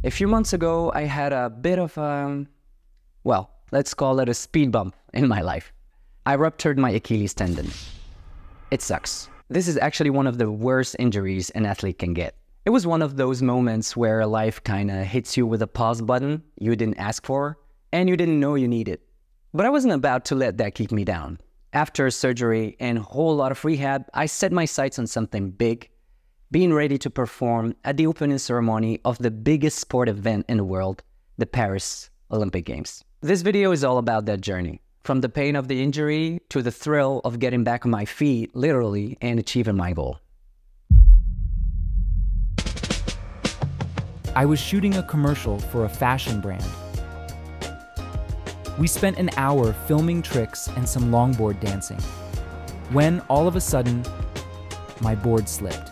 A few months ago, I had a bit of well, let's call it a speed bump in my life. I ruptured my Achilles tendon. It sucks. This is actually one of the worst injuries an athlete can get. It was one of those moments where life kinda hits you with a pause button you didn't ask for, and you didn't know you needed. But I wasn't about to let that keep me down. After surgery and a whole lot of rehab, I set my sights on something big, being ready to perform at the opening ceremony of the biggest sport event in the world, the Paris Olympic Games. This video is all about that journey, from the pain of the injury to the thrill of getting back on my feet, literally, and achieving my goal. I was shooting a commercial for a fashion brand. We spent an hour filming tricks and some longboard dancing, when all of a sudden, my board slipped.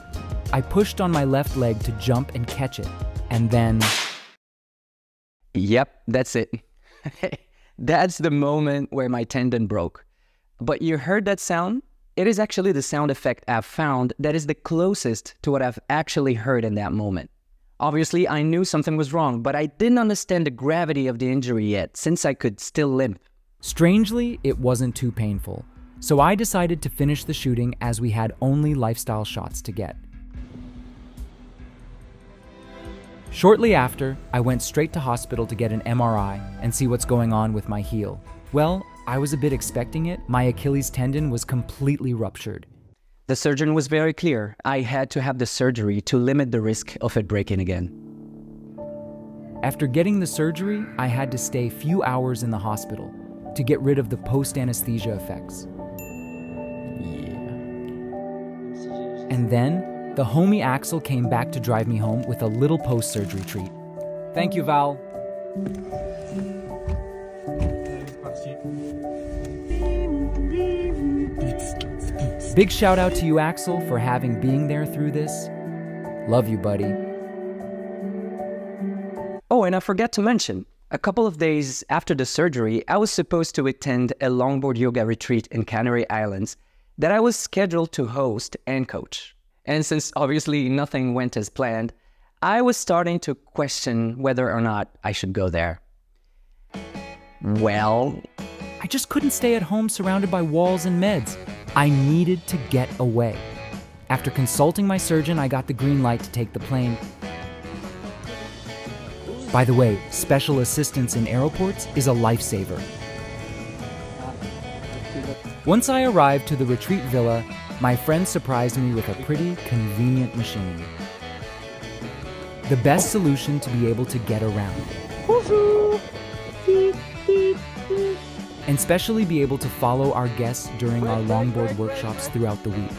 I pushed on my left leg to jump and catch it, and then... Yep, that's it. That's the moment where my tendon broke. But you heard that sound? It is actually the sound effect I've found that is the closest to what I've actually heard in that moment. Obviously, I knew something was wrong, but I didn't understand the gravity of the injury yet, since I could still limp. Strangely, it wasn't too painful, so I decided to finish the shooting as we had only lifestyle shots to get. Shortly after, I went straight to hospital to get an MRI and see what's going on with my heel. Well, I was a bit expecting it. My Achilles tendon was completely ruptured. The surgeon was very clear. I had to have the surgery to limit the risk of it breaking again. After getting the surgery, I had to stay a few hours in the hospital to get rid of the post-anesthesia effects. And then, the homie Axel came back to drive me home with a little post-surgery treat. Thank you, Val. Big shout out to you, Axel, for being there through this. Love you, buddy. Oh, and I forgot to mention, a couple of days after the surgery, I was supposed to attend a longboard yoga retreat in Canary Islands that I was scheduled to host and coach. And since obviously nothing went as planned, I was starting to question whether or not I should go there. Well, I just couldn't stay at home surrounded by walls and meds. I needed to get away. After consulting my surgeon, I got the green light to take the plane. By the way, special assistance in airports is a lifesaver. Once I arrived to the retreat villa, my friend surprised me with a pretty convenient machine. The best solution to be able to get around. And especially be able to follow our guests during our longboard workshops throughout the week.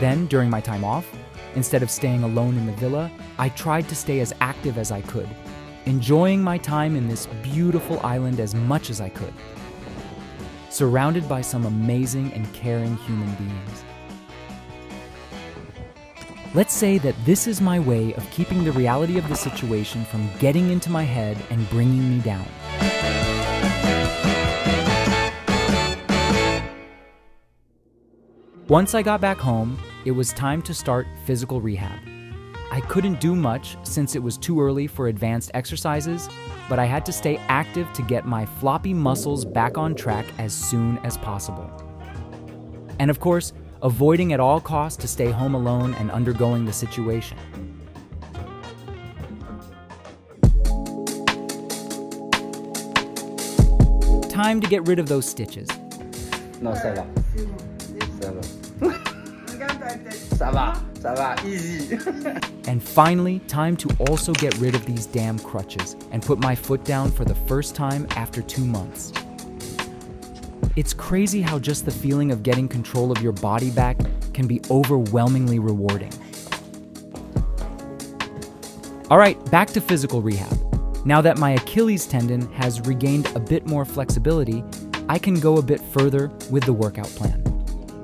Then, during my time off, instead of staying alone in the villa, I tried to stay as active as I could, enjoying my time in this beautiful island as much as I could, surrounded by some amazing and caring human beings. Let's say that this is my way of keeping the reality of the situation from getting into my head and bringing me down. Once I got back home, it was time to start physical rehab. I couldn't do much since it was too early for advanced exercises, but I had to stay active to get my floppy muscles back on track as soon as possible. And of course, avoiding at all costs to stay home alone and undergoing the situation. Time to get rid of those stitches. No, ça va. Ça va. Ça va, easy. And finally, time to also get rid of these damn crutches and put my foot down for the first time after 2 months. It's crazy how just the feeling of getting control of your body back can be overwhelmingly rewarding. All right, back to physical rehab. Now that my Achilles tendon has regained a bit more flexibility, I can go a bit further with the workout plan.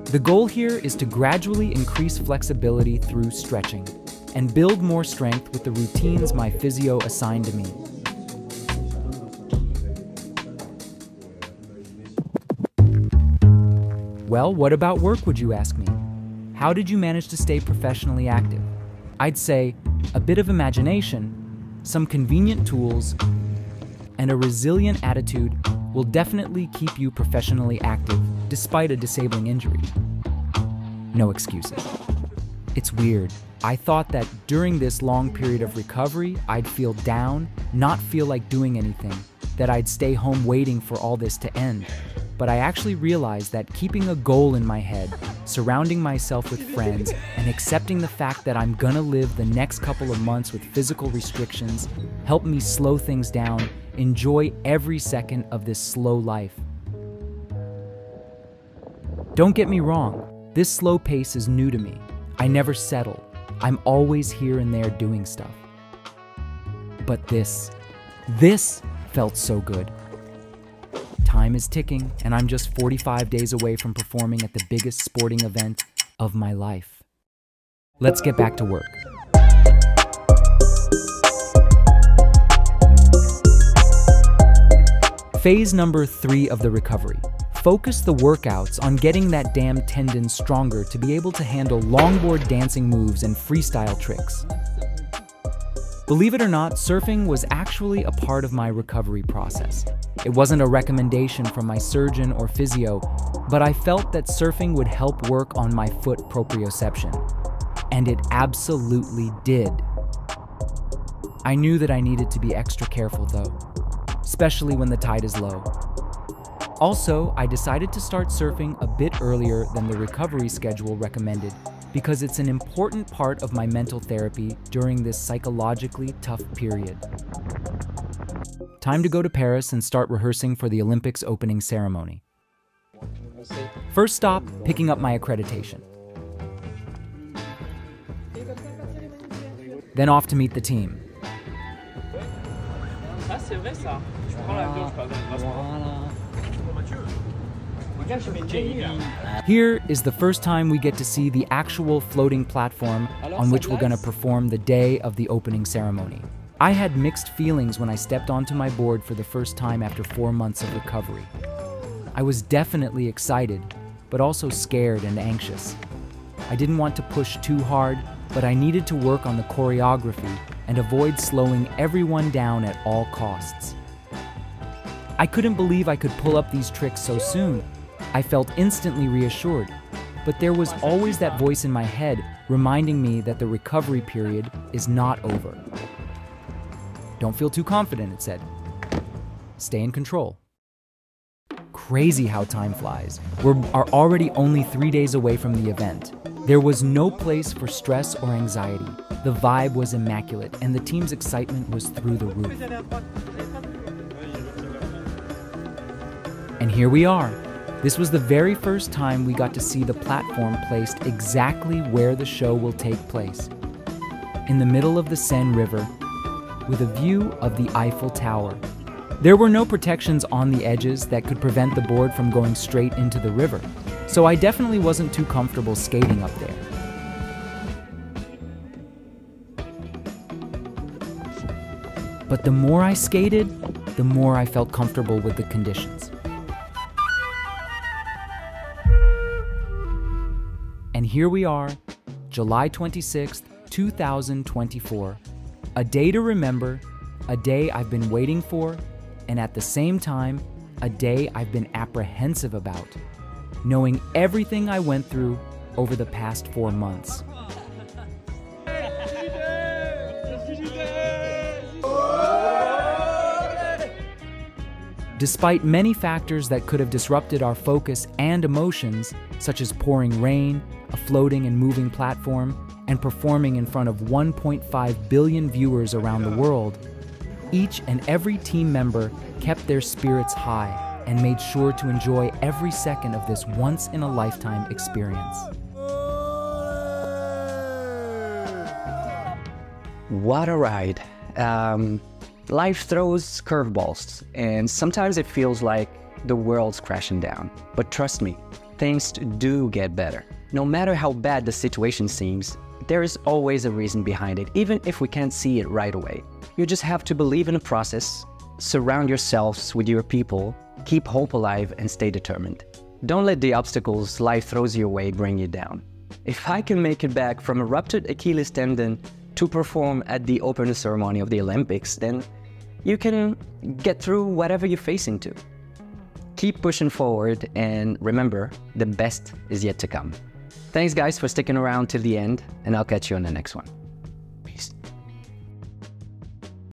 The goal here is to gradually increase flexibility through stretching and build more strength with the routines my physio assigned to me. Well, what about work, would you ask me? How did you manage to stay professionally active? I'd say a bit of imagination, some convenient tools, and a resilient attitude will definitely keep you professionally active despite a disabling injury. No excuses. It's weird. I thought that during this long period of recovery, I'd feel down, not feel like doing anything, that I'd stay home waiting for all this to end. But I actually realized that keeping a goal in my head, surrounding myself with friends, and accepting the fact that I'm gonna live the next couple of months with physical restrictions helped me slow things down, enjoy every second of this slow life. Don't get me wrong, this slow pace is new to me. I never settle. I'm always here and there doing stuff. But this felt so good. Time is ticking, and I'm just 45 days away from performing at the biggest sporting event of my life. Let's get back to work. Phase number 3 of the recovery. Focus the workouts on getting that damn tendon stronger to be able to handle longboard dancing moves and freestyle tricks. Believe it or not, surfing was actually a part of my recovery process. It wasn't a recommendation from my surgeon or physio, but I felt that surfing would help work on my foot proprioception. And it absolutely did. I knew that I needed to be extra careful though, especially when the tide is low. Also, I decided to start surfing a bit earlier than the recovery schedule recommended because it's an important part of my mental therapy during this psychologically tough period. Time to go to Paris and start rehearsing for the Olympics opening ceremony. First stop, picking up my accreditation. Then off to meet the team. Here is the first time we get to see the actual floating platform on which we're going to perform the day of the opening ceremony. I had mixed feelings when I stepped onto my board for the first time after 4 months of recovery. I was definitely excited, but also scared and anxious. I didn't want to push too hard, but I needed to work on the choreography and avoid slowing everyone down at all costs. I couldn't believe I could pull up these tricks so soon. I felt instantly reassured, but there was always that voice in my head reminding me that the recovery period is not over. Don't feel too confident, it said. Stay in control. Crazy how time flies. We are already only 3 days away from the event. There was no place for stress or anxiety. The vibe was immaculate, and the team's excitement was through the roof. And here we are. This was the very first time we got to see the platform placed exactly where the show will take place. In the middle of the Seine River, with a view of the Eiffel Tower. There were no protections on the edges that could prevent the board from going straight into the river, so I definitely wasn't too comfortable skating up there. But the more I skated, the more I felt comfortable with the conditions. And here we are, July 26th, 2024. A day to remember, a day I've been waiting for, and at the same time, a day I've been apprehensive about, knowing everything I went through over the past 4 months. Despite many factors that could have disrupted our focus and emotions, such as pouring rain, a floating and moving platform, and performing in front of 1.5 billion viewers around the world, each and every team member kept their spirits high and made sure to enjoy every second of this once-in-a-lifetime experience. What a ride. Life throws curveballs, and sometimes it feels like the world's crashing down. But trust me, things do get better. No matter how bad the situation seems, there is always a reason behind it, even if we can't see it right away. You just have to believe in the process, surround yourselves with your people, keep hope alive, and stay determined. Don't let the obstacles life throws your way bring you down. If I can make it back from a ruptured Achilles tendon to perform at the opening ceremony of the Olympics, then you can get through whatever you're facing to. Keep pushing forward, and remember, the best is yet to come. Thanks guys for sticking around till the end, and I'll catch you on the next one.